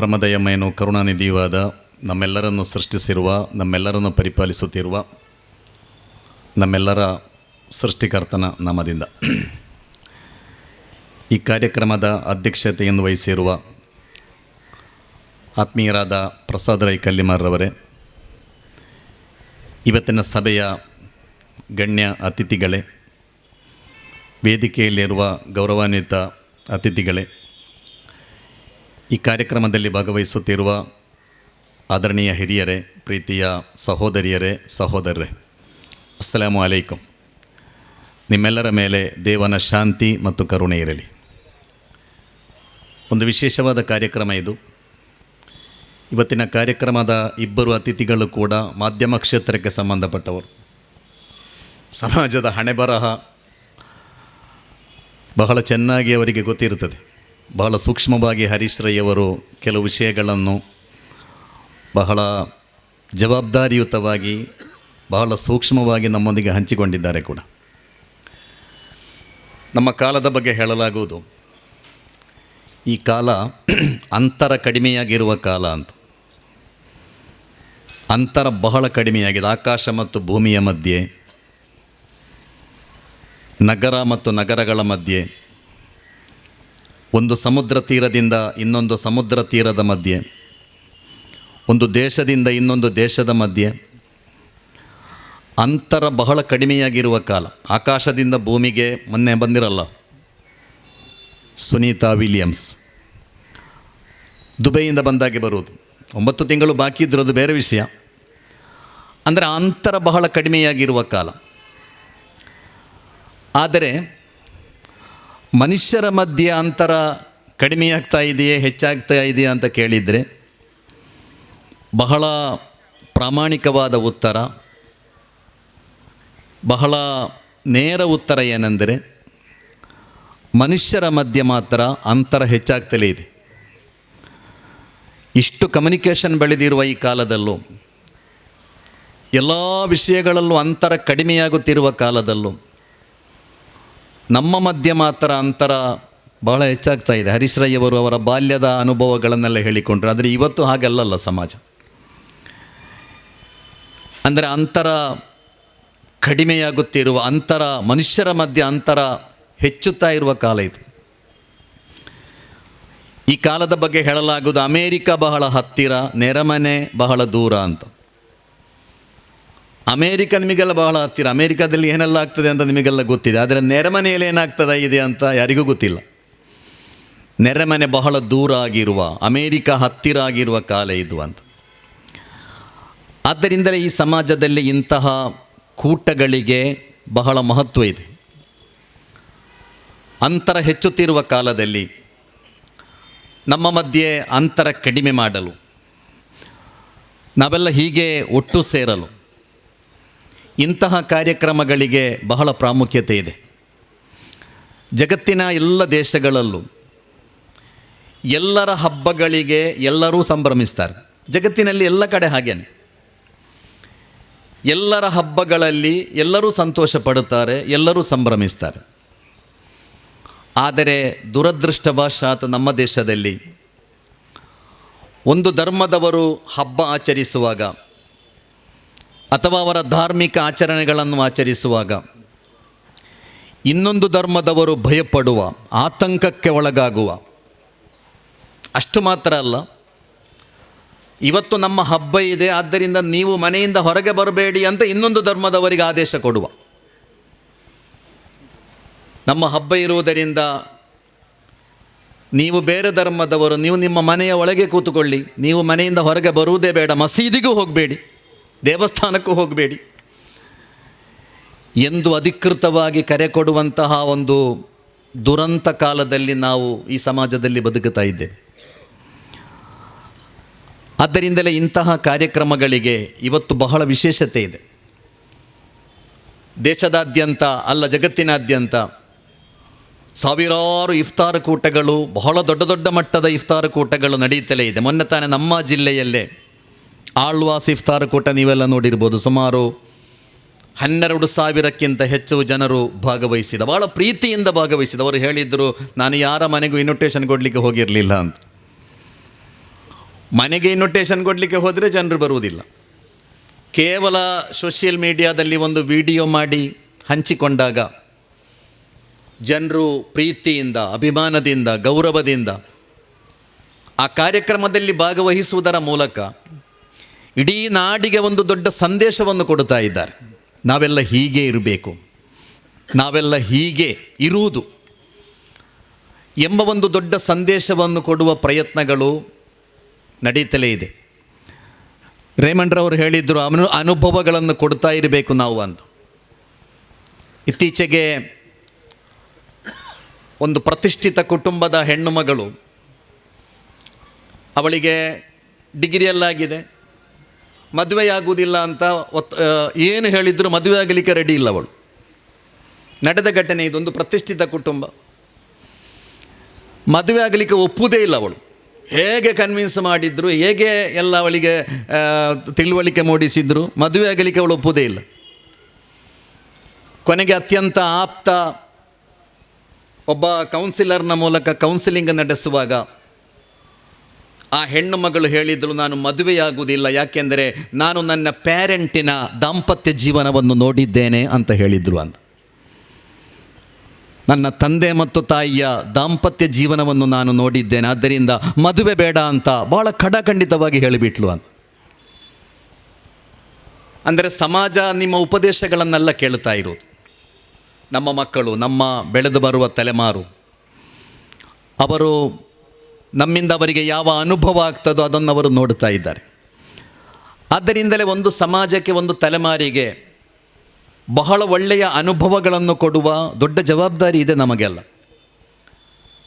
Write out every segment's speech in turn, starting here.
ಪರಮದಯಮಯನು ಕರುಣಾನಿಧಿಯೂ ಆದ ನಮ್ಮೆಲ್ಲರನ್ನು ಸೃಷ್ಟಿಸಿರುವ, ನಮ್ಮೆಲ್ಲರನ್ನು ಪರಿಪಾಲಿಸುತ್ತಿರುವ ನಮ್ಮೆಲ್ಲರ ಸೃಷ್ಟಿಕರ್ತನ ನಾಮದಿಂದ ಈ ಕಾರ್ಯಕ್ರಮದ ಅಧ್ಯಕ್ಷತೆಯನ್ನು ವಹಿಸಿರುವ ಆತ್ಮೀಯರಾದ ಪ್ರಸಾದ ರೈ ಕಲ್ಲಿಮಾರ್ರವರೇ, ಇವತ್ತಿನ ಸಭೆಯ ಗಣ್ಯ ಅತಿಥಿಗಳೇ, ವೇದಿಕೆಯಲ್ಲಿರುವ ಗೌರವಾನ್ವಿತ ಅತಿಥಿಗಳೇ, ಈ ಕಾರ್ಯಕ್ರಮದಲ್ಲಿ ಭಾಗವಹಿಸುತ್ತಿರುವ ಆದರಣೀಯ ಹಿರಿಯರೇ, ಪ್ರೀತಿಯ ಸಹೋದರಿಯರೇ, ಸಹೋದರರೇ, ಅಸ್ಸಲಾಮು ಅಲೈಕುಂ. ನಿಮ್ಮೆಲ್ಲರ ಮೇಲೆ ದೇವನ ಶಾಂತಿ ಮತ್ತು ಕರುಣೆ ಇರಲಿ. ಒಂದು ವಿಶೇಷವಾದ ಕಾರ್ಯಕ್ರಮ ಇದು. ಇವತ್ತಿನ ಕಾರ್ಯಕ್ರಮದ ಇಬ್ಬರು ಅತಿಥಿಗಳು ಕೂಡ ಮಾಧ್ಯಮ ಕ್ಷೇತ್ರಕ್ಕೆ ಸಂಬಂಧಪಟ್ಟವರು. ಸಮಾಜದ ಹಣೆಬರಹ ಬಹಳ ಚೆನ್ನಾಗಿ ಅವರಿಗೆ ಗೊತ್ತಿರುತ್ತದೆ. ಬಹಳ ಸೂಕ್ಷ್ಮವಾಗಿ ಹರೀಶ್ ರೈ ಅವರು ಕೆಲವು ವಿಷಯಗಳನ್ನು ಬಹಳ ಜವಾಬ್ದಾರಿಯುತವಾಗಿ, ಬಹಳ ಸೂಕ್ಷ್ಮವಾಗಿ ನಮ್ಮೊಂದಿಗೆ ಹಂಚಿಕೊಂಡಿದ್ದಾರೆ ಕೂಡ. ನಮ್ಮ ಕಾಲದ ಬಗ್ಗೆ ಹೇಳಲಾಗುವುದು, ಈ ಕಾಲ ಅಂತರ ಕಡಿಮೆಯಾಗಿರುವ ಕಾಲ ಅಂತ. ಅಂತರ ಬಹಳ ಕಡಿಮೆಯಾಗಿದೆ. ಆಕಾಶ ಮತ್ತು ಭೂಮಿಯ ಮಧ್ಯೆ, ನಗರ ಮತ್ತು ನಗರಗಳ ಮಧ್ಯೆ, ಒಂದು ಸಮುದ್ರ ತೀರದಿಂದ ಇನ್ನೊಂದು ಸಮುದ್ರ ತೀರದ ಮಧ್ಯೆ, ಒಂದು ದೇಶದಿಂದ ಇನ್ನೊಂದು ದೇಶದ ಮಧ್ಯೆ ಅಂತರ ಬಹಳ ಕಡಿಮೆಯಾಗಿರುವ ಕಾಲ. ಆಕಾಶದಿಂದ ಭೂಮಿಗೆ ಮೊನ್ನೆ ಬಂದಿರಲ್ಲ ಸುನೀತಾ ವಿಲಿಯಮ್ಸ್, ದುಬೈಯಿಂದ ಬಂದಾಗೆ ಬರುವುದು. 9 ತಿಂಗಳು ಬಾಕಿ ಇದ್ದಿರೋದು ಬೇರೆ ವಿಷಯ. ಅಂದರೆ ಅಂತರ ಬಹಳ ಕಡಿಮೆಯಾಗಿರುವ ಕಾಲ. ಆದರೆ ಮನುಷ್ಯರ ಮಧ್ಯೆ ಅಂತರ ಕಡಿಮೆಯಾಗ್ತಾ ಇದೆಯೇ, ಹೆಚ್ಚಾಗ್ತಾ ಇದೆಯಾ ಅಂತ ಕೇಳಿದರೆ ಬಹಳ ಪ್ರಾಮಾಣಿಕವಾದ ಉತ್ತರ, ಬಹಳ ನೇರ ಉತ್ತರ ಏನೆಂದರೆ ಮನುಷ್ಯರ ಮಧ್ಯೆ ಮಾತ್ರ ಅಂತರ ಹೆಚ್ಚಾಗ್ತಲೇ ಇದೆ. ಇಷ್ಟು ಕಮ್ಯುನಿಕೇಷನ್ ಬೆಳೆದಿರುವ ಈ ಕಾಲದಲ್ಲೂ, ಎಲ್ಲ ವಿಷಯಗಳಲ್ಲೂ ಅಂತರ ಕಡಿಮೆಯಾಗುತ್ತಿರುವ ಕಾಲದಲ್ಲೂ ನಮ್ಮ ಮಧ್ಯೆ ಮಾತ್ರ ಅಂತರ ಬಹಳ ಹೆಚ್ಚಾಗ್ತಾ ಇದೆ. ಹರೀಶ್ ರೈ ಅವರು ಅವರ ಬಾಲ್ಯದ ಅನುಭವಗಳನ್ನೆಲ್ಲ ಹೇಳಿಕೊಂಡ್ರು. ಆದರೆ ಇವತ್ತು ಹಾಗಲ್ಲಲ್ಲ ಸಮಾಜ. ಅಂದರೆ ಅಂತರ ಕಡಿಮೆಯಾಗುತ್ತಿರುವ, ಅಂತರ ಮನುಷ್ಯರ ಮಧ್ಯೆ ಅಂತರ ಹೆಚ್ಚುತ್ತಾ ಇರುವ ಕಾಲ ಇದು. ಈ ಕಾಲದ ಬಗ್ಗೆ ಹೇಳಲಾಗುವುದು, ಅಮೇರಿಕ ಬಹಳ ಹತ್ತಿರ, ನೆರೆಮನೆ ಬಹಳ ದೂರ ಅಂತ. ಅಮೇರಿಕ ನಿಮಗೆಲ್ಲ ಬಹಳ ಹತ್ತಿರ, ಅಮೇರಿಕಾದಲ್ಲಿ ಏನೆಲ್ಲ ಆಗ್ತದೆ ಅಂತ ನಿಮಗೆಲ್ಲ ಗೊತ್ತಿದೆ. ಆದರೆ ನೆರೆಮನೆಯಲ್ಲಿ ಏನಾಗ್ತದೆ ಇದೆ ಅಂತ ಯಾರಿಗೂ ಗೊತ್ತಿಲ್ಲ. ನೆರೆಮನೆ ಬಹಳ ದೂರ ಆಗಿರುವ, ಅಮೇರಿಕ ಹತ್ತಿರ ಆಗಿರುವ ಕಾಲ ಇದು ಅಂತ. ಆದ್ದರಿಂದಲೇ ಈ ಸಮಾಜದಲ್ಲಿ ಇಂತಹ ಕೂಟಗಳಿಗೆ ಬಹಳ ಮಹತ್ವ ಇದೆ. ಅಂತರ ಹೆಚ್ಚುತ್ತಿರುವ ಕಾಲದಲ್ಲಿ ನಮ್ಮ ಮಧ್ಯೆ ಅಂತರ ಕಡಿಮೆ ಮಾಡಲು, ನಾವೆಲ್ಲ ಹೀಗೆ ಒಟ್ಟು ಸೇರಲು ಇಂತಹ ಕಾರ್ಯಕ್ರಮಗಳಿಗೆ ಬಹಳ ಪ್ರಾಮುಖ್ಯತೆ ಇದೆ. ಜಗತ್ತಿನ ಎಲ್ಲ ದೇಶಗಳಲ್ಲೂ ಎಲ್ಲರ ಹಬ್ಬಗಳಿಗೆ ಎಲ್ಲರೂ ಸಂಭ್ರಮಿಸ್ತಾರೆ. ಜಗತ್ತಿನಲ್ಲಿ ಎಲ್ಲ ಕಡೆ ಹಾಗೇನೆ. ಎಲ್ಲರ ಹಬ್ಬಗಳಲ್ಲಿ ಎಲ್ಲರೂ ಸಂತೋಷ ಪಡುತ್ತಾರೆ, ಎಲ್ಲರೂ ಸಂಭ್ರಮಿಸ್ತಾರೆ. ಆದರೆ ದುರದೃಷ್ಟವಶಾತ್ ನಮ್ಮ ದೇಶದಲ್ಲಿ ಒಂದು ಧರ್ಮದವರು ಹಬ್ಬ ಆಚರಿಸುವಾಗ ಅಥವಾ ಅವರ ಧಾರ್ಮಿಕ ಆಚರಣೆಗಳನ್ನು ಆಚರಿಸುವಾಗ ಇನ್ನೊಂದು ಧರ್ಮದವರು ಭಯಪಡುವ, ಆತಂಕಕ್ಕೆ ಒಳಗಾಗುವ. ಅಷ್ಟು ಮಾತ್ರ ಅಲ್ಲ, ಇವತ್ತು ನಮ್ಮ ಹಬ್ಬ ಇದೆ, ಆದ್ದರಿಂದ ನೀವು ಮನೆಯಿಂದ ಹೊರಗೆ ಬರಬೇಡಿ ಅಂತ ಇನ್ನೊಂದು ಧರ್ಮದವರಿಗೆ ಆದೇಶ ಕೊಡುವ. ನಮ್ಮ ಹಬ್ಬ ಇರುವುದರಿಂದ ನೀವು ಬೇರೆ ಧರ್ಮದವರು, ನೀವು ನಿಮ್ಮ ಮನೆಯ ಒಳಗೆ ಕೂತುಕೊಳ್ಳಿ, ನೀವು ಮನೆಯಿಂದ ಹೊರಗೆ ಬರುವುದೇ ಬೇಡ, ಮಸೀದಿಗೂ ಹೋಗಬೇಡಿ, ದೇವಸ್ಥಾನಕ್ಕೂ ಹೋಗಬೇಡಿ ಎಂದು ಅಧಿಕೃತವಾಗಿ ಕರೆ ಕೊಡುವಂತಹ ಒಂದು ದುರಂತ ಕಾಲದಲ್ಲಿ ನಾವು ಈ ಸಮಾಜದಲ್ಲಿ ಬದುಕುತ್ತಾ ಇದ್ದೇವೆ. ಆದ್ದರಿಂದಲೇ ಇಂತಹ ಕಾರ್ಯಕ್ರಮಗಳಿಗೆ ಇವತ್ತು ಬಹಳ ವಿಶೇಷತೆ ಇದೆ. ದೇಶದಾದ್ಯಂತ ಅಲ್ಲ, ಜಗತ್ತಿನಾದ್ಯಂತ ಸಾವಿರಾರು ಇಫ್ತಾರ್ ಕೂಟಗಳು, ಬಹಳ ದೊಡ್ಡ ದೊಡ್ಡ ಮಟ್ಟದ ಇಫ್ತಾರ್ ಕೂಟಗಳು ನಡೆಯುತ್ತಲೇ ಇದೆ. ಮೊನ್ನೆ ತಾನೇ ನಮ್ಮ ಜಿಲ್ಲೆಯಲ್ಲೇ ಆಳ್ವಾಸ್ ಇಫ್ತಾರ್ ಕೂಟ ನೀವೆಲ್ಲ ನೋಡಿರ್ಬೋದು. ಸುಮಾರು 12,000ಕ್ಕಿಂತ ಹೆಚ್ಚು ಜನರು ಭಾಗವಹಿಸಿದ, ಭಾಳ ಪ್ರೀತಿಯಿಂದ ಭಾಗವಹಿಸಿದ. ಅವರು ಹೇಳಿದರು, ನಾನು ಯಾರ ಮನೆಗೂ ಇನ್ವಿಟೇಷನ್ ಕೊಡಲಿಕ್ಕೆ ಹೋಗಿರಲಿಲ್ಲ ಅಂತ. ಮನೆಗೆ ಇನ್ವಿಟೇಷನ್ ಕೊಡಲಿಕ್ಕೆ ಹೋದರೆ ಜನರು ಬರುವುದಿಲ್ಲ. ಕೇವಲ ಸೋಷಿಯಲ್ ಮೀಡಿಯಾದಲ್ಲಿ ಒಂದು ವಿಡಿಯೋ ಮಾಡಿ ಹಂಚಿಕೊಂಡಾಗ ಜನರು ಪ್ರೀತಿಯಿಂದ, ಅಭಿಮಾನದಿಂದ, ಗೌರವದಿಂದ ಆ ಕಾರ್ಯಕ್ರಮದಲ್ಲಿ ಭಾಗವಹಿಸುವುದರ ಮೂಲಕ ಇಡೀ ನಾಡಿಗೆ ಒಂದು ದೊಡ್ಡ ಸಂದೇಶವನ್ನು ಕೊಡ್ತಾ ಇದ್ದಾರೆ. ನಾವೆಲ್ಲ ಹೀಗೆ ಇರಬೇಕು, ನಾವೆಲ್ಲ ಹೀಗೆ ಇರುವುದು ಎಂಬ ಒಂದು ದೊಡ್ಡ ಸಂದೇಶವನ್ನು ಕೊಡುವ ಪ್ರಯತ್ನಗಳು ನಡೀತಲೇ ಇದೆ. ರೇಮಂಡ್ರವರು ಹೇಳಿದರು, ಅನುಭವಗಳನ್ನು ಕೊಡ್ತಾ ಇರಬೇಕು ನಾವು ಅಂತ. ಇತ್ತೀಚೆಗೆ ಒಂದು ಪ್ರತಿಷ್ಠಿತ ಕುಟುಂಬದ ಹೆಣ್ಣು ಮಗಳು, ಅವಳಿಗೆ ಡಿಗ್ರಿಯಲ್ಲಾಗಿದೆ, ಮದುವೆಯಾಗುವುದಿಲ್ಲ ಅಂತ ಏನು ಹೇಳಿದ್ರು ಮದುವೆ ಆಗಲಿಕ್ಕೆ ರೆಡಿ ಇಲ್ಲ ಅವಳು. ನಡೆದ ಘಟನೆ ಇದೊಂದು ಪ್ರತಿಷ್ಠಿತ ಕುಟುಂಬ. ಮದುವೆ ಆಗಲಿಕ್ಕೆ ಒಪ್ಪುವುದೇ ಇಲ್ಲ ಅವಳು. ಹೇಗೆ ಕನ್ವಿನ್ಸ್ ಮಾಡಿದ್ರು, ಹೇಗೆ ಎಲ್ಲ ಅವಳಿಗೆ ತಿಳುವಳಿಕೆ ಮೂಡಿಸಿದ್ರು, ಮದುವೆ ಆಗಲಿಕ್ಕೆ ಅವಳು ಒಪ್ಪುವುದೇ ಇಲ್ಲ. ಕೊನೆಗೆ ಅತ್ಯಂತ ಆಪ್ತ ಒಬ್ಬ ಕೌನ್ಸಿಲರ್ನ ಮೂಲಕ ಕೌನ್ಸಿಲಿಂಗ್ ನಡೆಸುವಾಗ ಆ ಹೆಣ್ಣು ಮಗಳು ಹೇಳಿದಳು, ನಾನು ಮದುವೆಯಾಗುವುದಿಲ್ಲ, ಯಾಕೆಂದರೆ ನಾನು ನನ್ನ ಪ್ಯಾರೆಂಟಿನ ದಾಂಪತ್ಯ ಜೀವನವನ್ನು ನೋಡಿದ್ದೇನೆ ಅಂತ ಹೇಳಿದರು ಅಂತ. ನನ್ನ ತಂದೆ ಮತ್ತು ತಾಯಿಯ ದಾಂಪತ್ಯ ಜೀವನವನ್ನು ನಾನು ನೋಡಿದ್ದೇನೆ, ಆದ್ದರಿಂದ ಮದುವೆ ಬೇಡ ಅಂತ ಭಾಳ ಖಡಾಖಂಡಿತವಾಗಿ ಹೇಳಿಬಿಟ್ಲು ಅಂತ. ಅಂದರೆ ಸಮಾಜ ನಿಮ್ಮ ಉಪದೇಶಗಳನ್ನೆಲ್ಲ ಕೇಳ್ತಾ ಇರೋದು. ನಮ್ಮ ಮಕ್ಕಳು, ನಮ್ಮ ಬೆಳೆದು ಬರುವ ತಲೆಮಾರು, ಅವರು ನಮ್ಮಿಂದ ಅವರಿಗೆ ಯಾವ ಅನುಭವ ಆಗ್ತದೋ ಅದನ್ನು ಅವರು ನೋಡ್ತಾ ಇದ್ದಾರೆ. ಆದ್ದರಿಂದಲೇ ಒಂದು ಸಮಾಜಕ್ಕೆ, ಒಂದು ತಲೆಮಾರಿಗೆ ಬಹಳ ಒಳ್ಳೆಯ ಅನುಭವಗಳನ್ನು ಕೊಡುವ ದೊಡ್ಡ ಜವಾಬ್ದಾರಿ ಇದೆ ನಮಗೆಲ್ಲ.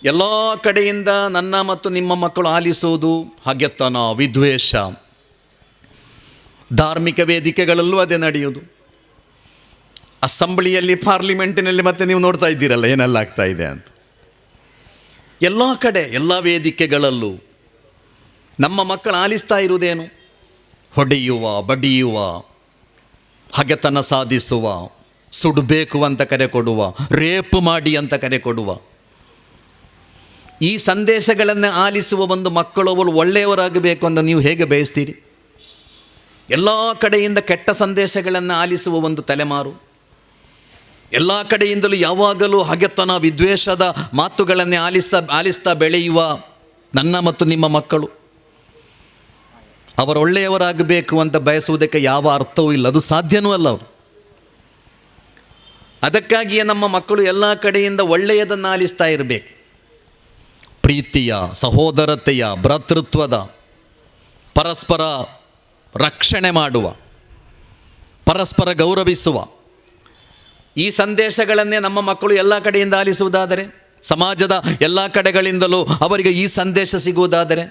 ಎಲ್ಲ ಕಡೆಯಿಂದ ನನ್ನ ಮತ್ತು ನಿಮ್ಮ ಮಕ್ಕಳು ಆಲಿಸುವುದು ಹಗೆತನ, ವಿದ್ವೇಷ, ಧಾರ್ಮಿಕ ವೇದಿಕೆಗಳಲ್ಲೂ ಅದೇ ನಡೆಯುವುದು. ಅಸೆಂಬ್ಲಿಯಲ್ಲಿ, ಪಾರ್ಲಿಮೆಂಟಿನಲ್ಲಿ ಮತ್ತೆ ನೀವು ನೋಡ್ತಾ ಇದ್ದೀರಲ್ಲ ಏನೆಲ್ಲ ಆಗ್ತಾ ಇದೆ ಅಂತ. ಎಲ್ಲ ಕಡೆ, ಎಲ್ಲ ವೇದಿಕೆಗಳಲ್ಲೂ ನಮ್ಮ ಮಕ್ಕಳು ಆಲಿಸ್ತಾ ಇರುವುದೇನು? ಹೊಡೆಯುವ, ಬಡಿಯುವ, ಹಗೆತನ ಸಾಧಿಸುವ, ಸುಡಬೇಕು ಅಂತ ಕರೆ ಕೊಡುವ, ರೇಪ್ ಮಾಡಿ ಅಂತ ಕರೆ ಕೊಡುವ ಈ ಸಂದೇಶಗಳನ್ನು ಆಲಿಸುವ ಒಂದು ಮಕ್ಕಳು ಅವರು ಒಳ್ಳೆಯವರಾಗಬೇಕು ಅಂತ ನೀವು ಹೇಗೆ ಬಯಸ್ತೀರಿ? ಎಲ್ಲ ಕಡೆಯಿಂದ ಕೆಟ್ಟ ಸಂದೇಶಗಳನ್ನು ಆಲಿಸುವ ಒಂದು ತಲೆಮಾರು, ಎಲ್ಲ ಕಡೆಯಿಂದಲೂ ಯಾವಾಗಲೂ ಹಗೆತನ, ವಿದ್ವೇಷದ ಮಾತುಗಳನ್ನೇ ಆಲಿಸ್ತಾ ಬೆಳೆಯುವ ನನ್ನ ಮತ್ತು ನಿಮ್ಮ ಮಕ್ಕಳು ಅವರು ಒಳ್ಳೆಯವರಾಗಬೇಕು ಅಂತ ಬಯಸುವುದಕ್ಕೆ ಯಾವ ಅರ್ಥವೂ ಇಲ್ಲ, ಅದು ಸಾಧ್ಯವೂ ಅಲ್ಲ ಅವರು. ಅದಕ್ಕಾಗಿಯೇ ನಮ್ಮ ಮಕ್ಕಳು ಎಲ್ಲ ಕಡೆಯಿಂದ ಒಳ್ಳೆಯದನ್ನು ಆಲಿಸ್ತಾ ಇರಬೇಕು. ಪ್ರೀತಿಯ, ಸಹೋದರತೆಯ, ಭ್ರಾತೃತ್ವದ, ಪರಸ್ಪರ ರಕ್ಷಣೆ ಮಾಡುವ, ಪರಸ್ಪರ ಗೌರವಿಸುವ ಈ ಸಂದೇಶಗಳನ್ನೇ ನಮ್ಮ ಮಕ್ಕಳು ಎಲ್ಲ ಕಡೆಯಿಂದ ಆಲಿಸುವುದಾದರೆ, ಸಮಾಜದ ಎಲ್ಲ ಕಡೆಗಳಿಂದಲೂ ಅವರಿಗೆ ಈ ಸಂದೇಶ ಸಿಗುವುದಾದರೆ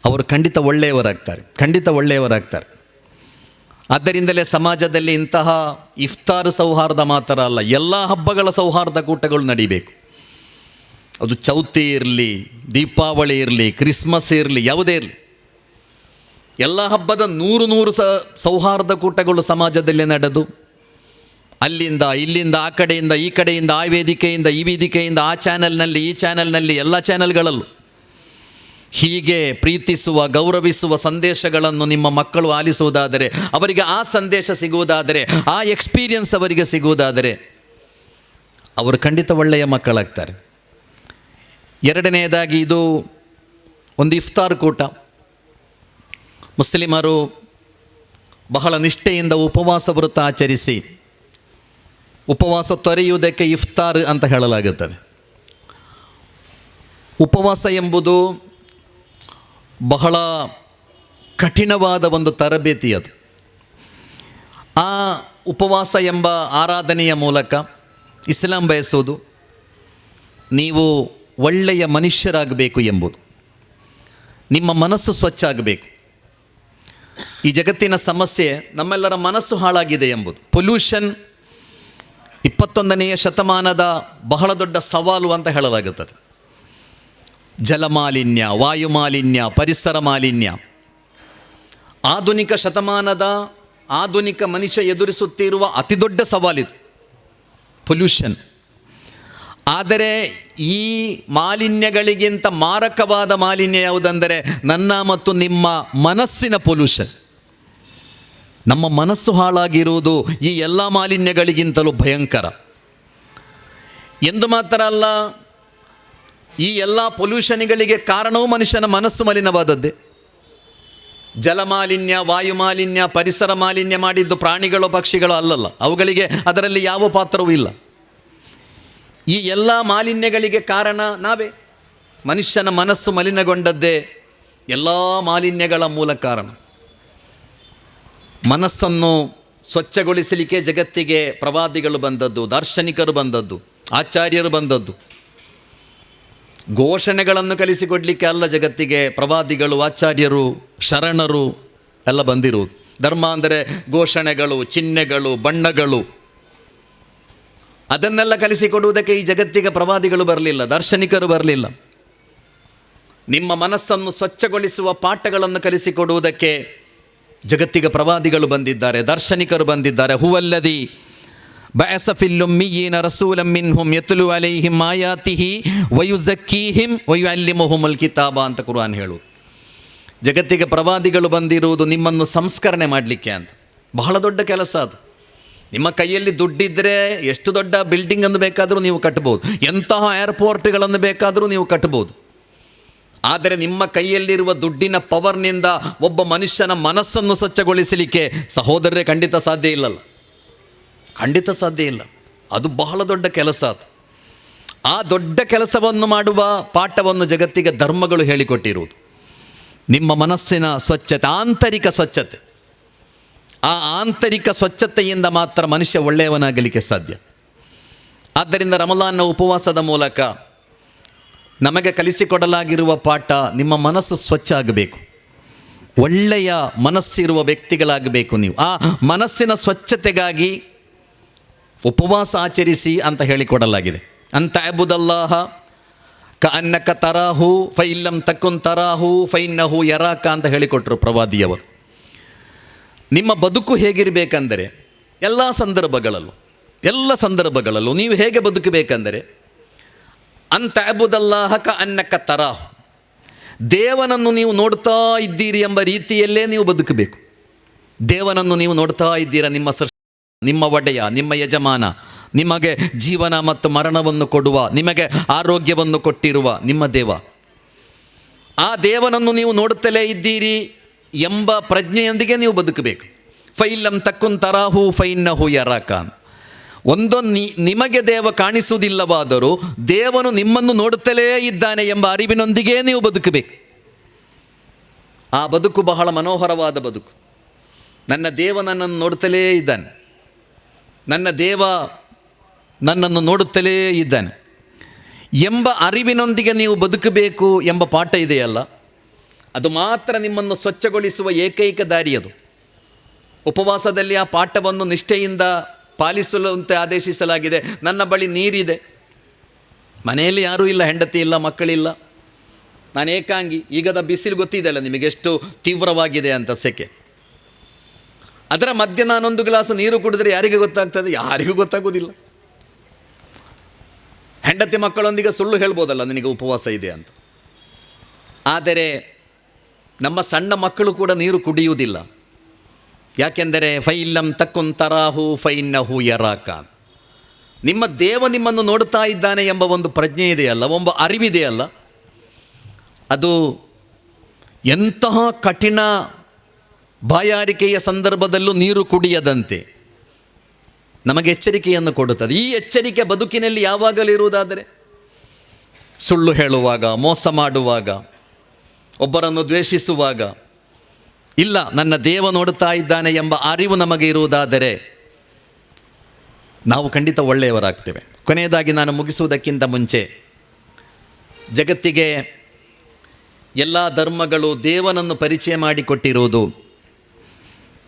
ಅವರು ಖಂಡಿತ ಒಳ್ಳೆಯವರಾಗ್ತಾರೆ, ಖಂಡಿತ ಒಳ್ಳೆಯವರಾಗ್ತಾರೆ. ಆದ್ದರಿಂದಲೇ ಸಮಾಜದಲ್ಲಿ ಇಂತಹ ಇಫ್ತಾರ್ ಸೌಹಾರ್ದ ಮಾತ್ರ ಅಲ್ಲ, ಎಲ್ಲ ಹಬ್ಬಗಳ ಸೌಹಾರ್ದ ಕೂಟಗಳು ನಡೀಬೇಕು. ಅದು ಚೌತಿ ಇರಲಿ, ದೀಪಾವಳಿ ಇರಲಿ, ಕ್ರಿಸ್ಮಸ್ ಇರಲಿ, ಯಾವುದೇ ಇರಲಿ, ಎಲ್ಲ ಹಬ್ಬದ 100 ಸೌಹಾರ್ದ ಕೂಟಗಳು ಸಮಾಜದಲ್ಲಿ ನಡೆದು ಅಲ್ಲಿಂದ ಇಲ್ಲಿಂದ, ಆ ಕಡೆಯಿಂದ ಈ ಕಡೆಯಿಂದ, ಆ ವೇದಿಕೆಯಿಂದ ಈ ವೇದಿಕೆಯಿಂದ, ಆ ಚಾನೆಲ್ನಲ್ಲಿ ಈ ಚಾನೆಲ್ನಲ್ಲಿ, ಎಲ್ಲ ಚಾನೆಲ್ಗಳಲ್ಲೂ ಹೀಗೆ ಪ್ರೀತಿಸುವ, ಗೌರವಿಸುವ ಸಂದೇಶಗಳನ್ನು ನಿಮ್ಮ ಮಕ್ಕಳು ಆಲಿಸುವುದಾದರೆ, ಅವರಿಗೆ ಆ ಸಂದೇಶ ಸಿಗುವುದಾದರೆ, ಆ ಎಕ್ಸ್ಪೀರಿಯನ್ಸ್ ಅವರಿಗೆ ಸಿಗುವುದಾದರೆ ಅವರು ಖಂಡಿತ ಒಳ್ಳೆಯ ಮಕ್ಕಳಾಗ್ತಾರೆ. ಎರಡನೆಯದಾಗಿ, ಇದು ಒಂದು ಇಫ್ತಾರ್ ಕೂಟ. ಮುಸ್ಲಿಮರು ಬಹಳ ನಿಷ್ಠೆಯಿಂದ ಉಪವಾಸ ವ್ರತ ಆಚರಿಸಿ ಉಪವಾಸ ತೊರೆಯುವುದಕ್ಕೆ ಇಫ್ತಾರ್ ಅಂತ ಹೇಳಲಾಗುತ್ತದೆ. ಉಪವಾಸ ಎಂಬುದು ಬಹಳ ಕಠಿಣವಾದ ಒಂದು ತರಬೇತಿ. ಅದು ಆ ಉಪವಾಸ ಎಂಬ ಆರಾಧನೆಯ ಮೂಲಕ ಇಸ್ಲಾಂ ಬಯಸುವುದು ನೀವು ಒಳ್ಳೆಯ ಮನುಷ್ಯರಾಗಬೇಕು ಎಂಬುದು. ನಿಮ್ಮ ಮನಸ್ಸು ಸ್ವಚ್ಛ ಆಗಬೇಕು. ಈ ಜಗತ್ತಿನ ಸಮಸ್ಯೆ ನಮ್ಮೆಲ್ಲರ ಮನಸ್ಸು ಹಾಳಾಗಿದೆ ಎಂಬುದು. ಪೊಲ್ಯೂಷನ್ 21ನೇ ಶತಮಾನದ ಬಹಳ ದೊಡ್ಡ ಸವಾಲು ಅಂತ ಹೇಳಲಾಗುತ್ತದೆ. ಜಲಮಾಲಿನ್ಯ, ವಾಯುಮಾಲಿನ್ಯ, ಪರಿಸರ ಮಾಲಿನ್ಯ ಆಧುನಿಕ ಶತಮಾನದ ಆಧುನಿಕ ಮನುಷ್ಯ ಎದುರಿಸುತ್ತಿರುವ ಅತಿ ದೊಡ್ಡ ಸವಾಲಿದು ಪೊಲ್ಯೂಷನ್. ಆದರೆ ಈ ಮಾಲಿನ್ಯಗಳಿಗಿಂತ ಮಾರಕವಾದ ಮಾಲಿನ್ಯ ಯಾವುದೆಂದರೆ ನನ್ನ ಮತ್ತು ನಿಮ್ಮ ಮನಸ್ಸಿನ ಪೊಲ್ಯೂಷನ್. ನಮ್ಮ ಮನಸ್ಸು ಹಾಳಾಗಿರುವುದು ಈ ಎಲ್ಲ ಮಾಲಿನ್ಯಗಳಿಗಿಂತಲೂ ಭಯಂಕರ. ಎಂದು ಮಾತ್ರ ಅಲ್ಲ, ಈ ಎಲ್ಲ ಪೊಲ್ಯೂಷನ್ಗಳಿಗೆ ಕಾರಣವೂ ಮನುಷ್ಯನ ಮನಸ್ಸು ಮಲಿನವಾದದ್ದೇ. ಜಲಮಾಲಿನ್ಯ, ವಾಯುಮಾಲಿನ್ಯ, ಪರಿಸರ ಮಾಲಿನ್ಯ ಮಾಡಿದ್ದು ಪ್ರಾಣಿಗಳು ಪಕ್ಷಿಗಳು ಅಲ್ಲಲ್ಲ, ಅವುಗಳಿಗೆ ಅದರಲ್ಲಿ ಯಾವ ಪಾತ್ರವೂ ಇಲ್ಲ. ಈ ಎಲ್ಲ ಮಾಲಿನ್ಯಗಳಿಗೆ ಕಾರಣ ನಾವೇ. ಮನುಷ್ಯನ ಮನಸ್ಸು ಮಲಿನಗೊಂಡದ್ದೇ ಎಲ್ಲ ಮಾಲಿನ್ಯಗಳ ಮೂಲ ಕಾರಣ. ಮನಸ್ಸನ್ನು ಸ್ವಚ್ಛಗೊಳಿಸಲಿಕ್ಕೆ ಜಗತ್ತಿಗೆ ಪ್ರವಾದಿಗಳು ಬಂದದ್ದು, ದಾರ್ಶನಿಕರು ಬಂದದ್ದು, ಆಚಾರ್ಯರು ಬಂದದ್ದು. ಘೋಷಣೆಗಳನ್ನು ಕಲಿಸಿಕೊಡಲಿಕ್ಕೆ ಅಲ್ಲ ಜಗತ್ತಿಗೆ ಪ್ರವಾದಿಗಳು, ಆಚಾರ್ಯರು, ಶರಣರು ಎಲ್ಲ ಬಂದಿರುವುದು. ಧರ್ಮ ಅಂದರೆ ಘೋಷಣೆಗಳು, ಚಿಹ್ನೆಗಳು, ಬಣ್ಣಗಳು, ಅದನ್ನೆಲ್ಲ ಕಲಿಸಿಕೊಡುವುದಕ್ಕೆ ಈ ಜಗತ್ತಿಗೆ ಪ್ರವಾದಿಗಳು ಬರಲಿಲ್ಲ, ದಾರ್ಶನಿಕರು ಬರಲಿಲ್ಲ. ನಿಮ್ಮ ಮನಸ್ಸನ್ನು ಸ್ವಚ್ಛಗೊಳಿಸುವ ಪಾಠಗಳನ್ನು ಕಲಿಸಿಕೊಡುವುದಕ್ಕೆ ಜಗತ್ತಿಗೆ ಪ್ರವಾದಿಗಳು ಬಂದಿದ್ದಾರೆ, ದಾರ್ಶನಿಕರು ಬಂದಿದ್ದಾರೆ. ಹುವಲ್ಲದಿ ಬಅಸ ಫಿಲ್ ಉಮ್ಮೀಯೀನ ರಸೂಲಂ ಮಿನ್ಹುಂ ಯತ್ಲು ಅಲೈಹಿಂ ಆಯಾತಿಹಿ ವಯುಜಕ್ಕೀಹಿಂ ವಯುಅಲ್ಲಿಮುಹುಮುಲ್ ಕಿತಾಬ ಅಂತ ಕುರ್ಆನ್ ಹೇಳುವುದು. ಜಗತ್ತಿಗೆ ಪ್ರವಾದಿಗಳು ಬಂದಿರುವುದು ನಿಮ್ಮನ್ನು ಸಂಸ್ಕರಣೆ ಮಾಡಲಿಕ್ಕೆ ಅಂತ. ಬಹಳ ದೊಡ್ಡ ಕೆಲಸ ಅದು. ನಿಮ್ಮ ಕೈಯಲ್ಲಿ ದುಡ್ಡಿದ್ದರೆ ಎಷ್ಟು ದೊಡ್ಡ ಬಿಲ್ಡಿಂಗನ್ನು ಬೇಕಾದರೂ ನೀವು ಕಟ್ಬೋದು, ಎಂತಹ ಏರ್ಪೋರ್ಟ್ಗಳನ್ನು ಬೇಕಾದರೂ ನೀವು ಕಟ್ಬೋದು. ಆದರೆ ನಿಮ್ಮ ಕೈಯಲ್ಲಿರುವ ದುಡ್ಡಿನ ಪವರ್ನಿಂದ ಒಬ್ಬ ಮನುಷ್ಯನ ಮನಸ್ಸನ್ನು ಸ್ವಚ್ಛಗೊಳಿಸಲಿಕ್ಕೆ ಸಹೋದರರೇ ಖಂಡಿತ ಸಾಧ್ಯ ಇಲ್ಲಲ್ಲ, ಖಂಡಿತ ಸಾಧ್ಯ ಇಲ್ಲ. ಅದು ಬಹಳ ದೊಡ್ಡ ಕೆಲಸ ಅದು. ಆ ದೊಡ್ಡ ಕೆಲಸವನ್ನು ಮಾಡುವ ಪಾಠವನ್ನು ಜಗತ್ತಿಗೆ ಧರ್ಮಗಳು ಹೇಳಿಕೊಟ್ಟಿರುವುದು. ನಿಮ್ಮ ಮನಸ್ಸಿನ ಸ್ವಚ್ಛತೆ, ಆಂತರಿಕ ಸ್ವಚ್ಛತೆ. ಆ ಆಂತರಿಕ ಸ್ವಚ್ಛತೆಯಿಂದ ಮಾತ್ರ ಮನುಷ್ಯ ಒಳ್ಳೆಯವನಾಗಲಿಕ್ಕೆ ಸಾಧ್ಯ. ಆದ್ದರಿಂದ ರಮಲಾನ್ನ ಉಪವಾಸದ ಮೂಲಕ ನಮಗೆ ಕಲಿಸಿಕೊಡಲಾಗಿರುವ ಪಾಠ, ನಿಮ್ಮ ಮನಸ್ಸು ಸ್ವಚ್ಛ ಆಗಬೇಕು, ಒಳ್ಳೆಯ ಮನಸ್ಸಿರುವ ವ್ಯಕ್ತಿಗಳಾಗಬೇಕು ನೀವು. ಆ ಮನಸ್ಸಿನ ಸ್ವಚ್ಛತೆಗಾಗಿ ಉಪವಾಸ ಆಚರಿಸಿ ಅಂತ ಹೇಳಿಕೊಡಲಾಗಿದೆ. ಅಂತ ಅಬುದಲ್ಲಾಹ ಕಅನ್ನಕ ತರಾಹು ಫೈಲ್ಲಂ ತಕುನ್ ತರಾಹು ಫೈನ್ನಹು ಯರಾಕ ಅಂತ ಹೇಳಿಕೊಟ್ರು ಪ್ರವಾದಿಯವರು. ನಿಮ್ಮ ಬದುಕು ಹೇಗಿರಬೇಕೆಂದರೆ ಎಲ್ಲ ಸಂದರ್ಭಗಳಲ್ಲೂ ನೀವು ಹೇಗೆ ಬದುಕಬೇಕೆಂದರೆ ಅಂತ ಅಬುದಲ್ಲಾಹ ಕಅನ್ನಕ ತರಾಹು, ದೇವನನ್ನು ನೀವು ನೋಡ್ತಾ ಇದ್ದೀರಿ ಎಂಬ ರೀತಿಯಲ್ಲೇ ನೀವು ಬದುಕಬೇಕು. ದೇವನನ್ನು ನೀವು ನೋಡ್ತಾ ಇದ್ದೀರಾ, ನಿಮ್ಮ ನಿಮ್ಮ ಒಡೆಯ, ನಿಮ್ಮ ಯಜಮಾನ, ನಿಮಗೆ ಜೀವನ ಮತ್ತು ಮರಣವನ್ನು ಕೊಡುವ, ನಿಮಗೆ ಆರೋಗ್ಯವನ್ನು ಕೊಟ್ಟಿರುವ ನಿಮ್ಮ ದೇವ. ಆ ದೇವನನ್ನು ನೀವು ನೋಡುತ್ತಲೇ ಇದ್ದೀರಿ ಎಂಬ ಪ್ರಜ್ಞೆಯೊಂದಿಗೆ ನೀವು ಬದುಕಬೇಕು. ಫೈಲ್ಲಂ ತಕುನ್ ತರಾಹು ಫೈನ್ನಹು ಯರಾಕ. ನಿಮಗೆ ದೇವ ಕಾಣಿಸುವುದಿಲ್ಲವಾದರೂ ದೇವನು ನಿಮ್ಮನ್ನು ನೋಡುತ್ತಲೇ ಇದ್ದಾನೆ ಎಂಬ ಅರಿವಿನೊಂದಿಗೆ ನೀವು ಬದುಕಬೇಕು. ಆ ಬದುಕು ಬಹಳ ಮನೋಹರವಾದ ಬದುಕು. ನನ್ನ ದೇವ ನನ್ನನ್ನು ನೋಡುತ್ತಲೇ ಇದ್ದಾನೆ, ನನ್ನ ದೇವ ನನ್ನನ್ನು ನೋಡುತ್ತಲೇ ಇದ್ದಾನೆ ಎಂಬ ಅರಿವಿನೊಂದಿಗೆ ನೀವು ಬದುಕಬೇಕು ಎಂಬ ಪಾಠ ಇದೆಯಲ್ಲ, ಅದು ಮಾತ್ರ ನಿಮ್ಮನ್ನು ಸ್ವಚ್ಛಗೊಳಿಸುವ ಏಕೈಕ ದಾರಿಯದು. ಉಪವಾಸದಲ್ಲಿ ಆ ಪಾಠವನ್ನು ನಿಷ್ಠೆಯಿಂದ ಪಾಲಿಸುವಂತೆ ಆದೇಶಿಸಲಾಗಿದೆ. ನನ್ನ ಬಳಿ ನೀರಿದೆ, ಮನೆಯಲ್ಲಿ ಯಾರೂ ಇಲ್ಲ, ಹೆಂಡತಿ ಇಲ್ಲ, ಮಕ್ಕಳಿಲ್ಲ, ನಾನು ಏಕಾಂಗಿ. ಈಗದ ಬಿಸಿಲು ಗೊತ್ತಿದೆಯಲ್ಲ ನಿಮಗೆ ಎಷ್ಟು ತೀವ್ರವಾಗಿದೆ ಅಂತ, ಸೆಕೆ. ಅದರ ಮಧ್ಯೆ ನಾನೊಂದು ಗ್ಲಾಸ್ ನೀರು ಕುಡಿದ್ರೆ ಯಾರಿಗೆ ಗೊತ್ತಾಗ್ತದೆ? ಯಾರಿಗೂ ಗೊತ್ತಾಗೋದಿಲ್ಲ. ಹೆಂಡತಿ ಮಕ್ಕಳೊಂದಿಗೆ ಸುಳ್ಳು ಹೇಳ್ಬೋದಲ್ಲ ನಿನಗೆ ಉಪವಾಸ ಇದೆ ಅಂತ. ಆದರೆ ನಮ್ಮ ಸಣ್ಣ ಮಕ್ಕಳು ಕೂಡ ನೀರು ಕುಡಿಯುವುದಿಲ್ಲ. ಯಾಕೆಂದರೆ ಫೈಲ್ಲಂ ತಕುನ್ ತರಾಹು ಫೈನ್ನಹು ಯರಾಕ. ನಿಮ್ಮ ದೇವ ನಿಮ್ಮನ್ನು ನೋಡುತ್ತಾ ಇದ್ದಾನೆ ಎಂಬ ಒಂದು ಪ್ರಜ್ಞೆ ಇದೆಯಲ್ಲ, ಒಂದು ಅರಿವಿದೆಯಲ್ಲ, ಅದು ಎಂತಹ ಕಠಿಣ ಬಾಯಾರಿಕೆಯ ಸಂದರ್ಭದಲ್ಲೂ ನೀರು ಕುಡಿಯದಂತೆ ನಮಗೆ ಎಚ್ಚರಿಕೆಯನ್ನು ಕೊಡುತ್ತದೆ. ಈ ಎಚ್ಚರಿಕೆ ಬದುಕಿನಲ್ಲಿ ಯಾವಾಗಲೂ ಇರುವುದಾದರೆ, ಸುಳ್ಳು ಹೇಳುವಾಗ, ಮೋಸ ಮಾಡುವಾಗ, ಒಬ್ಬರನ್ನು ದ್ವೇಷಿಸುವಾಗ ಇಲ್ಲ, ನನ್ನ ದೇವ ನೋಡುತ್ತಾ ಇದ್ದಾನೆ ಎಂಬ ಅರಿವು ನಮಗೆ ಇರುವುದಾದರೆ ನಾವು ಖಂಡಿತ ಒಳ್ಳೆಯವರಾಗ್ತೇವೆ. ಕೊನೆಯದಾಗಿ ನಾನು ಮುಗಿಸುವುದಕ್ಕಿಂತ ಮುಂಚೆ, ಜಗತ್ತಿಗೆ ಎಲ್ಲ ಧರ್ಮಗಳು ದೇವನನ್ನು ಪರಿಚಯ ಮಾಡಿಕೊಟ್ಟಿರುವುದು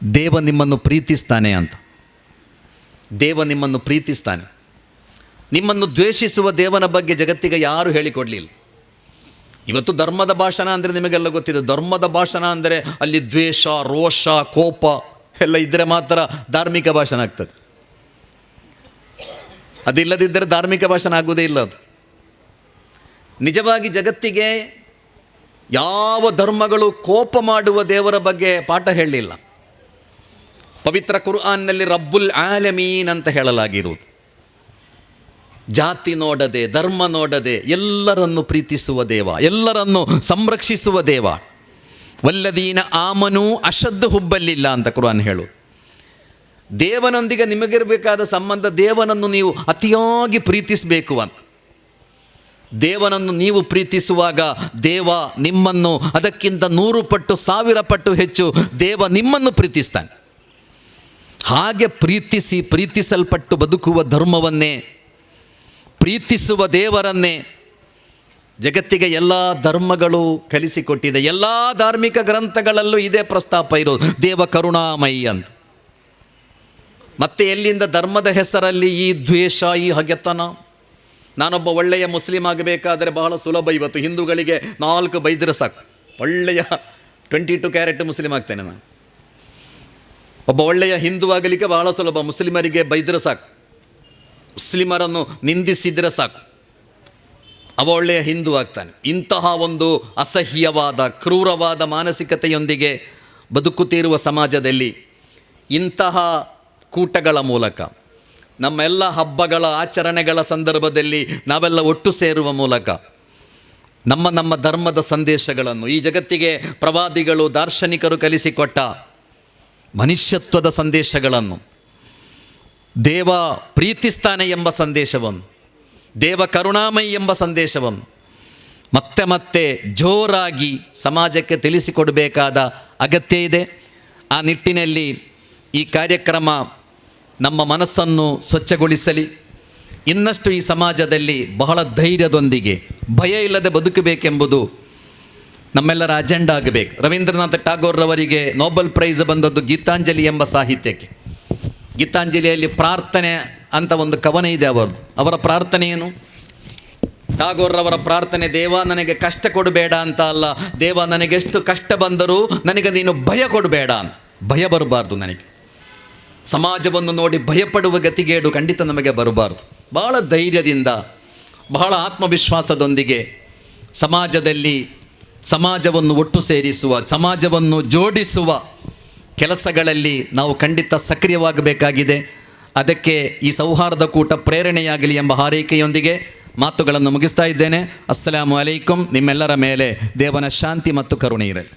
ದೇವ ನಿಮ್ಮನ್ನು ಪ್ರೀತಿಸ್ತಾನೆ ಅಂತ. ದೇವ ನಿಮ್ಮನ್ನು ಪ್ರೀತಿಸ್ತಾನೆ. ನಿಮ್ಮನ್ನು ದ್ವೇಷಿಸುವ ದೇವನ ಬಗ್ಗೆ ಜಗತ್ತಿಗೆ ಯಾರೂ ಹೇಳಿಕೊಡಲಿಲ್ಲ. ಇವತ್ತು ಧರ್ಮದ ಭಾಷಣ ಅಂದರೆ ನಿಮಗೆಲ್ಲ ಗೊತ್ತಿದೆ. ಧರ್ಮದ ಭಾಷಣ ಅಂದರೆ ಅಲ್ಲಿ ದ್ವೇಷ, ರೋಷ, ಕೋಪ ಎಲ್ಲ ಇದ್ದರೆ ಮಾತ್ರ ಧಾರ್ಮಿಕ ಭಾಷಣ ಆಗ್ತದೆ. ಅದಿಲ್ಲದಿದ್ದರೆ ಧಾರ್ಮಿಕ ಭಾಷಣ ಆಗುವುದೇ ಇಲ್ಲ ಅದು. ನಿಜವಾಗಿ ಜಗತ್ತಿಗೆ ಯಾವ ಧರ್ಮಗಳು ಕೋಪ ಮಾಡುವ ದೇವರ ಬಗ್ಗೆ ಪಾಠ ಹೇಳಲಿಲ್ಲ. ಪವಿತ್ರ ಕುರ್ಆನ್ನಲ್ಲಿ ರಬ್ಬುಲ್ ಆಲಮೀನ್ ಅಂತ ಹೇಳಲಾಗಿರುವುದು. ಜಾತಿ ನೋಡದೆ, ಧರ್ಮ ನೋಡದೆ ಎಲ್ಲರನ್ನು ಪ್ರೀತಿಸುವ ದೇವ, ಎಲ್ಲರನ್ನು ಸಂರಕ್ಷಿಸುವ ದೇವ. ವಲ್ಲದೀನ ಆಮನು ಅಶದ್ದು ಹುಬ್ಬಲ್ಲಿಲ್ಲ ಅಂತ ಕುರ್ಆನ್ ಹೇಳು. ದೇವನೊಂದಿಗೆ ನಿಮಗಿರಬೇಕಾದ ಸಂಬಂಧ, ದೇವನನ್ನು ನೀವು ಅತಿಯಾಗಿ ಪ್ರೀತಿಸಬೇಕು ಅಂತ. ದೇವನನ್ನು ನೀವು ಪ್ರೀತಿಸುವಾಗ ದೇವ ನಿಮ್ಮನ್ನು ಅದಕ್ಕಿಂತ 100 ಪಟ್ಟು 1000 ಪಟ್ಟು ಹೆಚ್ಚು ದೇವ ನಿಮ್ಮನ್ನು ಪ್ರೀತಿಸ್ತಾನೆ. ಹಾಗೆ ಪ್ರೀತಿಸಲ್ಪಟ್ಟು ಬದುಕುವ ಧರ್ಮವನ್ನೇ, ಪ್ರೀತಿಸುವ ದೇವರನ್ನೇ ಜಗತ್ತಿಗೆ ಎಲ್ಲ ಧರ್ಮಗಳು ಕಲಿಸಿಕೊಟ್ಟಿದೆ. ಎಲ್ಲ ಧಾರ್ಮಿಕ ಗ್ರಂಥಗಳಲ್ಲೂ ಇದೇ ಪ್ರಸ್ತಾಪ ಇರೋದು, ದೇವ ಕರುಣಾಮಯಿ ಅಂತ. ಮತ್ತೆ ಎಲ್ಲಿಂದ ಧರ್ಮದ ಹೆಸರಲ್ಲಿ ಈ ದ್ವೇಷ, ಈ ಹಗೆತನ? ನಾನೊಬ್ಬ ಒಳ್ಳೆಯ ಮುಸ್ಲಿಂ ಆಗಬೇಕಾದರೆ ಬಹಳ ಸುಲಭ. ಇವತ್ತು ಹಿಂದೂಗಳಿಗೆ 4 ಬೈದ್ರೆ ಸಾಕು, ಒಳ್ಳೆಯ 22 ಕ್ಯಾರೆಟ್ ಮುಸ್ಲಿಂ ಆಗ್ತೇನೆ ನಾನು. ಒಬ್ಬ ಒಳ್ಳೆಯ ಹಿಂದೂ ಆಗಲಿಕ್ಕೆ ಬಹಳ ಸುಲಭ. ಮುಸ್ಲಿಮರಿಗೆ ಬೈದ್ರೆ ಸಾಕು, ಮುಸ್ಲಿಮರನ್ನು ನಿಂದಿಸಿದರೆ ಸಾಕು, ಅವ ಒಳ್ಳೆಯ ಹಿಂದೂ ಆಗ್ತಾನೆ. ಇಂತಹ ಒಂದು ಅಸಹ್ಯವಾದ, ಕ್ರೂರವಾದ ಮಾನಸಿಕತೆಯೊಂದಿಗೆ ಬದುಕುತ್ತಿರುವ ಸಮಾಜದಲ್ಲಿ ಇಂತಹ ಕೂಟಗಳ ಮೂಲಕ, ನಮ್ಮೆಲ್ಲ ಹಬ್ಬಗಳ ಆಚರಣೆಗಳ ಸಂದರ್ಭದಲ್ಲಿ ನಾವೆಲ್ಲ ಒಟ್ಟು ಸೇರುವ ಮೂಲಕ ನಮ್ಮ ಧರ್ಮದ ಸಂದೇಶಗಳನ್ನು, ಈ ಜಗತ್ತಿಗೆ ಪ್ರವಾದಿಗಳು, ದಾರ್ಶನಿಕರು ಕಲಿಸಿಕೊಟ್ಟ ಮನುಷ್ಯತ್ವದ ಸಂದೇಶಗಳನ್ನು, ದೇವ ಪ್ರೀತಿಸ್ತಾನೆ ಎಂಬ ಸಂದೇಶವನ್ನು, ದೇವ ಕರುಣಾಮಯಿ ಎಂಬ ಸಂದೇಶವನ್ನು ಮತ್ತೆ ಮತ್ತೆ ಜೋರಾಗಿ ಸಮಾಜಕ್ಕೆ ತಿಳಿಸಿಕೊಡಬೇಕಾದ ಅಗತ್ಯ ಇದೆ. ಆ ನಿಟ್ಟಿನಲ್ಲಿ ಈ ಕಾರ್ಯಕ್ರಮ ನಮ್ಮ ಮನಸ್ಸನ್ನು ಸ್ವಚ್ಛಗೊಳಿಸಲಿ, ಇನ್ನಷ್ಟು ಈ ಸಮಾಜದಲ್ಲಿ ಬಹಳ ಧೈರ್ಯದೊಂದಿಗೆ, ಭಯ ಇಲ್ಲದೆ ಬದುಕಬೇಕೆಂಬುದು ನಮ್ಮೆಲ್ಲರ ಅಜೆಂಡಾ ಆಗಬೇಕು. ರವೀಂದ್ರನಾಥ ಟಾಗೋರ್ರವರಿಗೆ ನೋಬೆಲ್ ಪ್ರೈಸ್ ಬಂದದ್ದು ಗೀತಾಂಜಲಿ ಎಂಬ ಸಾಹಿತ್ಯಕ್ಕೆ. ಗೀತಾಂಜಲಿಯಲ್ಲಿ ಪ್ರಾರ್ಥನೆ ಅಂತ ಒಂದು ಕವನ ಇದೆ ಅವರ ಪ್ರಾರ್ಥನೆ ಏನು? ಟಾಗೋರ್ರವರ ಪ್ರಾರ್ಥನೆ, ದೇವ ನನಗೆ ಕಷ್ಟ ಕೊಡಬೇಡ ಅಂತ ಅಲ್ಲ, ದೇವ ನನಗೆಷ್ಟು ಕಷ್ಟ ಬಂದರೂ ನನಗೆ ನೀನು ಭಯ ಕೊಡಬೇಡ ಅಂತ. ಭಯ ಬರಬಾರ್ದು ನನಗೆ. ಸಮಾಜವನ್ನು ನೋಡಿ ಭಯಪಡುವ ಗತಿಗೇಡು ಖಂಡಿತ ನಮಗೆ ಬರಬಾರ್ದು. ಬಹಳ ಧೈರ್ಯದಿಂದ, ಬಹಳ ಆತ್ಮವಿಶ್ವಾಸದೊಂದಿಗೆ ಸಮಾಜದಲ್ಲಿ ಸಮಾಜವನ್ನು ಒಟ್ಟು ಸೇರಿಸುವ, ಸಮಾಜವನ್ನು ಜೋಡಿಸುವ ಕೆಲಸಗಳಲ್ಲಿ ನಾವು ಖಂಡಿತ ಸಕ್ರಿಯವಾಗಬೇಕಾಗಿದೆ. ಅದಕ್ಕೆ ಈ ಸೌಹಾರ್ದ ಕೂಟ ಪ್ರೇರಣೆಯಾಗಲಿ ಎಂಬ ಹಾರೈಕೆಯೊಂದಿಗೆ ಮಾತುಗಳನ್ನು ಮುಗಿಸ್ತಾ ಇದ್ದೇನೆ. ಅಸ್ಸಲಾಮು ಅಲೈಕುಂ. ನಿಮ್ಮೆಲ್ಲರ ಮೇಲೆ ದೇವನ ಶಾಂತಿ ಮತ್ತು ಕರುಣೆ ಇರಲಿ.